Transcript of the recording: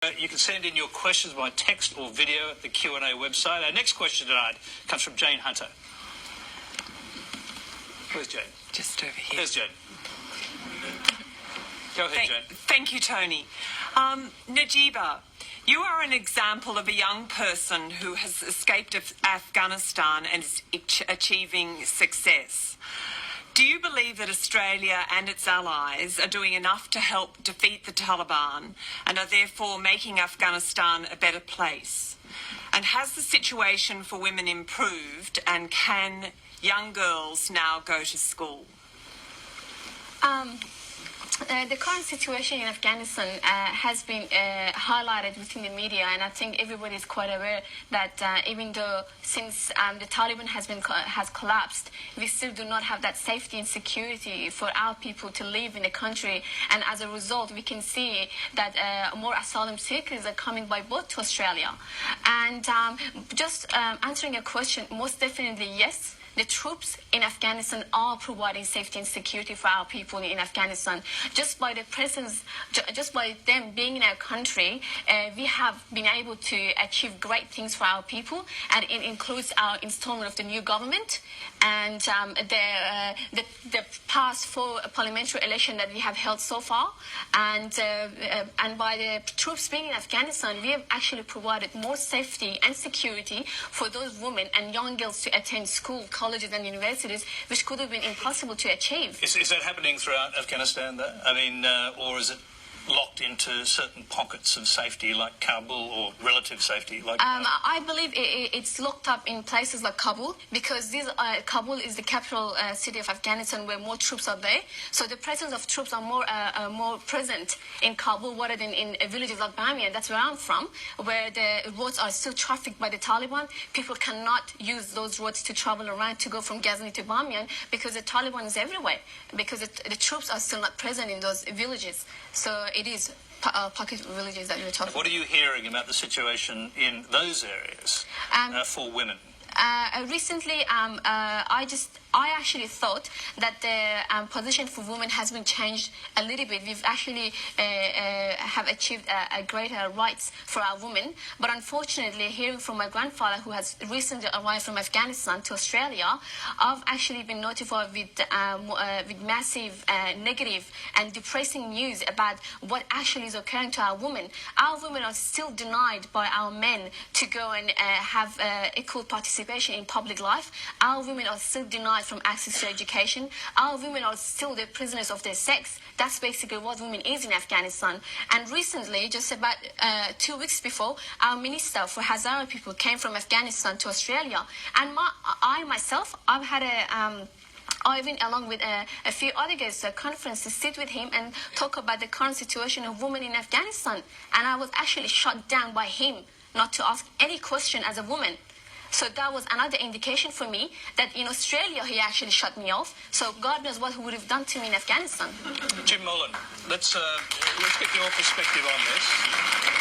You can send in your questions by text or video at the Q&A website. Our next question tonight comes from Jane Hunter. Where's Jane? Just over here. There's Jane. Go ahead, Jane. Thank you, Tony. Najibah, you are an example of a young person who has escaped Afghanistan and is achieving success. Do you believe that Australia and its allies are doing enough to help defeat the Taliban and are therefore making Afghanistan a better place? And has the situation for women improved, and can young girls now go to school? The current situation in Afghanistan has been highlighted within the media, and I think everybody is quite aware that even though since the Taliban has collapsed, we still do not have that safety and security for our people to live in the country, and as a result we can see that more asylum seekers are coming by boat to Australia. And just answering your question, most definitely yes. The troops in Afghanistan are providing safety and security for our people in Afghanistan. Just by the presence, just by them being in our country, we have been able to achieve great things for our people, and it includes our installment of the new government and the past 4 parliamentary elections that we have held so far. And by the troops being in Afghanistan, we have actually provided more safety and security for those women and young girls to attend school, colleges and universities, which could have been impossible to achieve. Is that happening throughout Afghanistan, though? I mean, or is it locked into certain pockets of safety like Kabul, or relative safety like I believe it's locked up in places like Kabul, because Kabul is the capital city of Afghanistan, where more troops are there. So the presence of troops are more present in Kabul rather than in villages like Bamiyan. That's where I'm from, where the roads are still trafficked by the Taliban. People cannot use those roads to travel around to go from Ghazni to Bamiyan, because the Taliban is everywhere, because the troops are still not present in those villages. So it is pocket villages that you're talking about. What are you hearing about the situation in those areas for women? Recently, I actually thought that the position for women has been changed a little bit. We've actually have achieved a greater rights for our women. But unfortunately, hearing from my grandfather, who has recently arrived from Afghanistan to Australia, I've actually been notified with massive negative and depressing news about what actually is occurring to our women. Our women are still denied by our men to go and have equal participation in public life. Our women are still denied from access to education. Our women are still the prisoners of their sex. That's basically what women is in Afghanistan. And recently, just about 2 weeks before, our minister for Hazara people came from Afghanistan to Australia. And I myself, I've had I went along with a few other guests to a conference to sit with him and talk about the current situation of women in Afghanistan. And I was actually shut down by him not to ask any question as a woman. So that was another indication for me that in Australia he actually shut me off. So God knows what he would have done to me in Afghanistan. Jim Mullen, let's get your perspective on this.